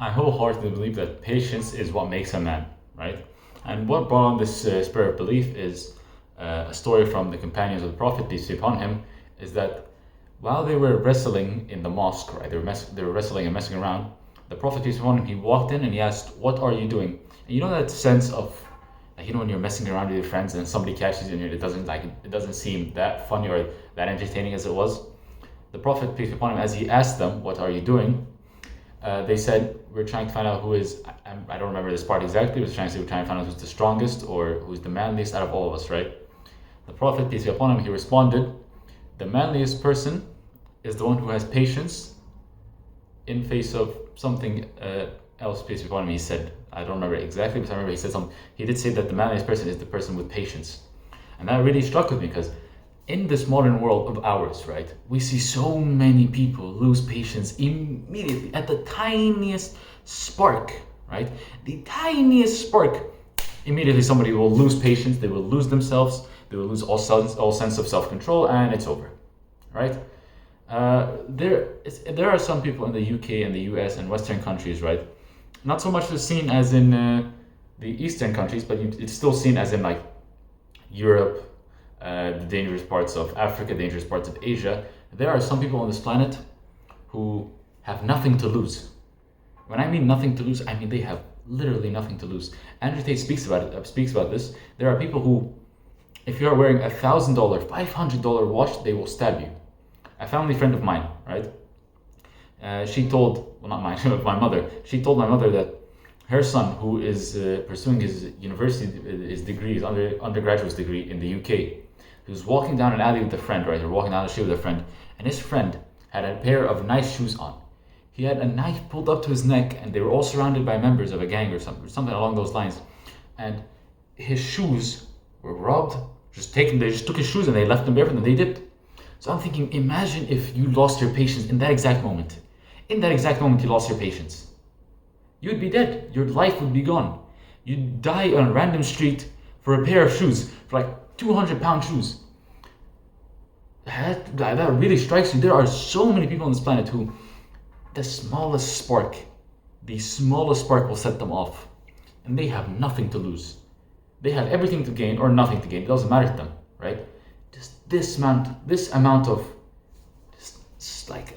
I wholeheartedly believe that patience is what makes a man, right? And what brought on this spirit of belief is a story from the companions of the Prophet, peace be upon him, is that while they were wrestling in the mosque, right, they were wrestling and messing around, the Prophet, peace be upon him, he walked in and he asked, "What are you doing?" And you know that sense of, like, when you're messing around with your friends and somebody catches you and it doesn't seem that funny or that entertaining as it was. The Prophet, peace be upon him, as he asked them, "What are you doing?" They said, "We're trying to find out who is," I don't remember this part exactly, but we're trying to find out who's the strongest or who's the manliest out of all of us, right? The Prophet, peace be upon him, he responded, "The manliest person is the one who has patience in face of something else," peace be upon him, he said. I don't remember exactly, but I remember he said something. He did say that the manliest person is the person with patience. And that really struck with me because in this modern world of ours, right, we see so many people lose patience immediately at the tiniest spark, right? The tiniest spark. Immediately somebody will lose patience, they will lose themselves, they will lose all sense of self-control, and it's over, right? There are some people in the UK and the US and Western countries, right? Not so much seen as in the Eastern countries, but it's still seen as in like Europe, the dangerous parts of Africa, dangerous parts of Asia. There are some people on this planet who have nothing to lose. When I mean nothing to lose, I mean they have literally nothing to lose. Andrew Tate speaks about this. There are people who, if you are wearing $1,000, $500 watch, they will stab you. A family friend of mine, right? She told, well, not mine, my mother. She told my mother that her son, who is pursuing his his degree, his undergraduate degree in the UK, he was walking down an alley with a friend, right? Or walking down the street with a friend, and his friend had a pair of nice shoes on. He had a knife pulled up to his neck, and they were all surrounded by members of a gang or something along those lines. And his shoes were robbed. They just took his shoes and they left them barefoot and they dipped. So I'm thinking, imagine if you lost your patience in that exact moment. In that exact moment, you lost your patience. You'd be dead. Your life would be gone. You'd die on a random street for a pair of shoes, for like 200-pound shoes. That really strikes you. There are so many people on this planet who the smallest spark will set them off. And they have nothing to lose. They have everything to gain or nothing to gain. It doesn't matter to them, right? Just this amount of, just like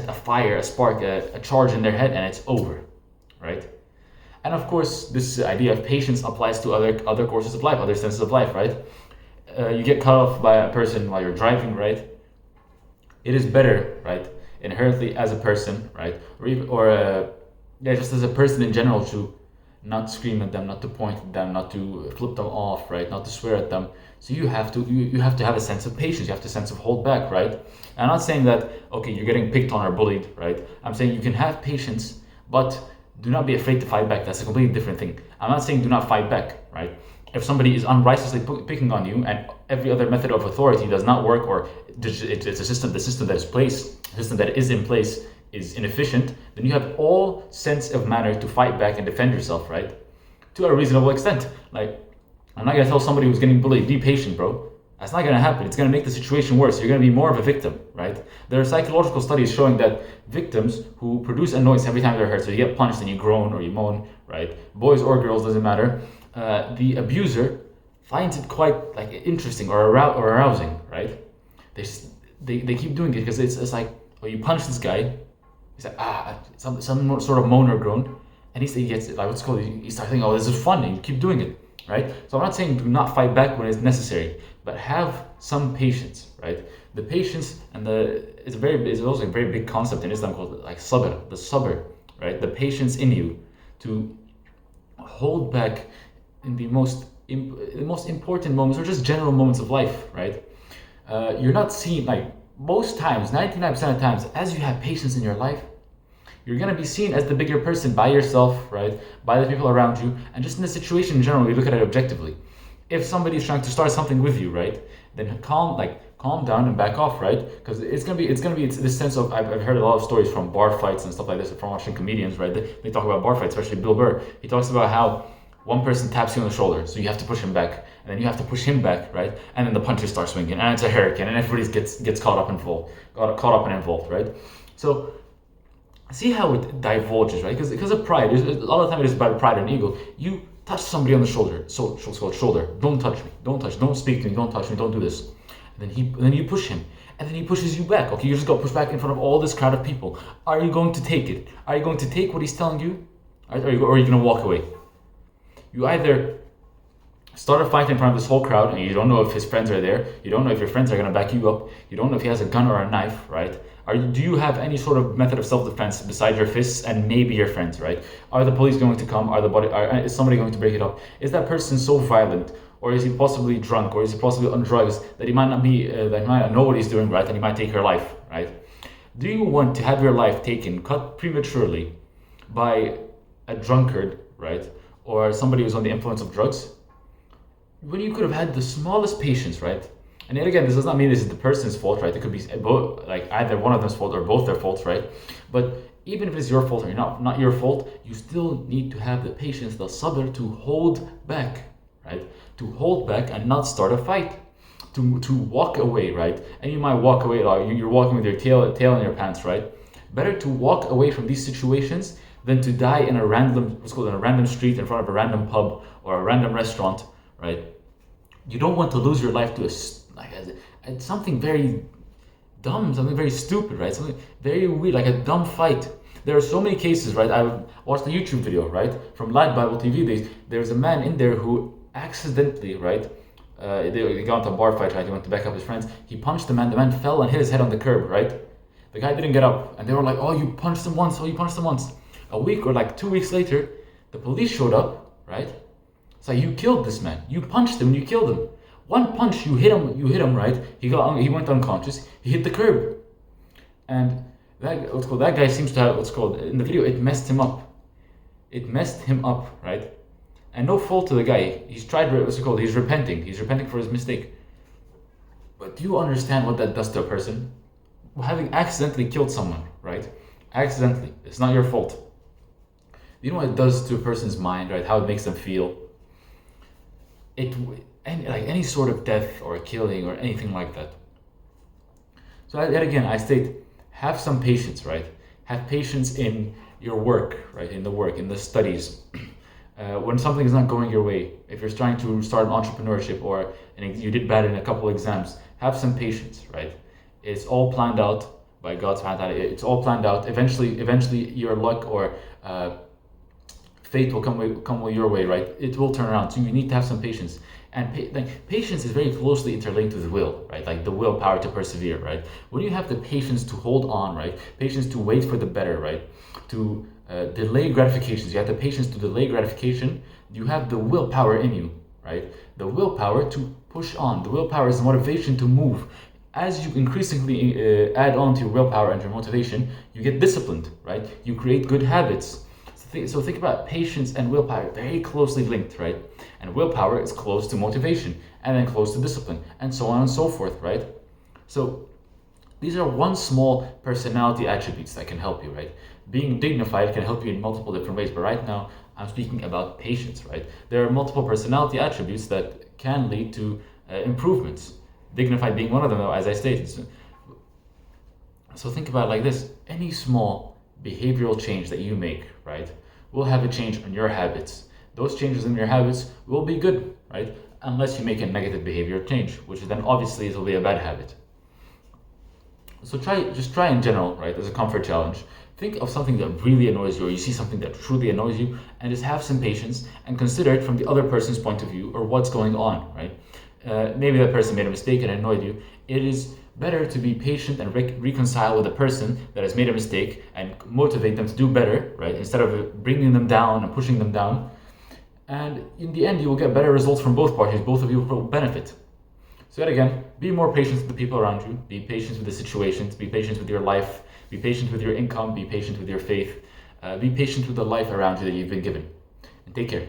a fire, a spark, a charge in their head, and it's over, right? And of course, this idea of patience applies to other courses of life, other senses of life, right? You get cut off by a person while you're driving, right? It is better, right, inherently as a person, right, just as a person in general, to not scream at them, not to point at them, not to flip them off, right, not to swear at them. So you have to have a sense of patience. You have a sense of hold back, right? And I'm not saying that, okay, you're getting picked on or bullied, right? I'm saying you can have patience, but do not be afraid to fight back. That's a completely different thing. I'm not saying do not fight back, right? If somebody is unrighteously picking on you and every other method of authority does not work, or it's a system, the system that is in place is inefficient, then you have all sense of manner to fight back and defend yourself, right? To a reasonable extent. Like, I'm not gonna tell somebody who's getting bullied, be patient, bro. That's not gonna happen. It's gonna make the situation worse. You're gonna be more of a victim, right? There are psychological studies showing that victims who produce a noise every time they're hurt, so you get punched and you groan or you moan, right? Boys or girls, doesn't matter. The abuser finds it quite like interesting or arousing, right? They keep doing it because it's like, oh, you punch this guy, he's like, some sort of moan or groan, and he gets it, like, what's called, you start thinking, oh, this is fun, and you keep doing it, right? So I'm not saying do not fight back when it's necessary, but have some patience, right? The patience and it's also a very big concept in Islam called like sabr, the sabr, right? The patience in you to hold back in the most important moments or just general moments of life, right? You're not seen, like most times, 99% of times, as you have patience in your life, you're going to be seen as the bigger person by yourself, right? By the people around you, and just in the situation in general, you look at it objectively. If somebody is trying to start something with you, right, then calm down and back off, right? Because it's this sense of, I've heard a lot of stories from bar fights and stuff like this from watching comedians, right? They talk about bar fights, especially Bill Burr. He talks about how one person taps you on the shoulder, so you have to push him back, and then you have to push him back, right? And then the punches start swinging, and it's a hurricane, and everybody gets caught up and involved, right? So See how it divulges, right? Because of pride. A lot of the time it is about pride and ego. You touch somebody on the shoulder, so shoulder. Don't touch me. Don't touch. Don't speak to me. Don't touch me. Don't do this. And then you push him, and then he pushes you back. Okay, you just got pushed back in front of all this crowd of people. Are you going to take it? Are you going to take what he's telling you, or are you going to walk away? You either start a fight in front of this whole crowd, and you don't know if his friends are there. You don't know if your friends are going to back you up. You don't know if he has a gun or a knife, right? Do you have any sort of method of self-defense besides your fists and maybe your friends, right? Are the police going to come? Is somebody going to break it up? Is that person so violent, or is he possibly drunk, or is he possibly on drugs that he might not be, that he might not know what he's doing, right? And he might take your life, right? Do you want to have your life taken, cut prematurely, by a drunkard, right, or somebody who's on the influence of drugs, when you could have had the smallest patience, right? And yet again, this does not mean this is the person's fault, right? It could be both, like either one of them's fault or both their faults, right? But even if it's your fault or not your fault, you still need to have the patience, the sabr, to hold back, right? To hold back and not start a fight, to walk away, right? And you might walk away, like you're walking with your tail in your pants, right? Better to walk away from these situations than to die in a random street in front of a random pub or a random restaurant, right? You don't want to lose your life to something very dumb, something very stupid, right? Something very weird, like a dumb fight. There are so many cases, right? I watched a YouTube video, right, from Light Bible TV. There's a man in there who accidentally, right, they got into a bar fight, right? He went to back up his friends. He punched the man. The man fell and hit his head on the curb, right? The guy didn't get up, and they were like, "Oh, you punched him once. Oh, you punched him once." A week or like 2 weeks later, the police showed up, right? It's like, you killed this man. You punched him. You killed him. One punch, you hit him, right? He went unconscious. He hit the curb, and that guy seems to have in the video. It messed him up. It messed him up, right? And no fault to the guy. He's tried. He's repenting. He's repenting for his mistake. But do you understand what that does to a person? Having accidentally killed someone, right? Accidentally. It's not your fault. You know what it does to a person's mind, right? How it makes them feel. Any sort of death or killing or anything like that. So yet again, I state, have some patience, right? Have patience in your work, right? In the studies. When something is not going your way, if you're trying to start an entrepreneurship and you did bad in a couple exams, have some patience, right? It's all planned out by God subhanahu wa ta'ala. It's all planned out. Eventually your luck or fate will come your way, right? It will turn around. So you need to have some patience. And patience is very closely interlinked with will, right? Like the willpower to persevere, right? When you have the patience to hold on, right? Patience to wait for the better, right? To delay gratifications. You have the patience to delay gratification. You have the willpower in you, right? The willpower to push on. The willpower is the motivation to move. As you increasingly add on to your willpower and your motivation, you get disciplined, right? You create good habits. So think about patience and willpower, very closely linked, right? And willpower is close to motivation, and then close to discipline, and so on and so forth, right? So these are one small personality attributes that can help you, right? Being dignified can help you in multiple different ways, but right now I'm speaking about patience, right? There are multiple personality attributes that can lead to improvements. Dignified being one of them, though, as I stated. So think about it like this: any small behavioral change that you make, right, will have a change on your habits. Those changes in your habits will be good, right? Unless you make a negative behavior change, which then obviously it will be a bad habit. So try in general, right, as a comfort challenge. Think of something that really annoys you, or you see something that truly annoys you, and just have some patience and consider it from the other person's point of view or what's going on, right? Maybe that person made a mistake and annoyed you. It is better to be patient and reconcile with a person that has made a mistake and motivate them to do better, right? Instead of bringing them down and pushing them down. And in the end, you will get better results from both parties. Both of you will benefit. So yet again, be more patient with the people around you. Be patient with the situations. Be patient with your life. Be patient with your income. Be patient with your faith. Be patient with the life around you that you've been given. And take care.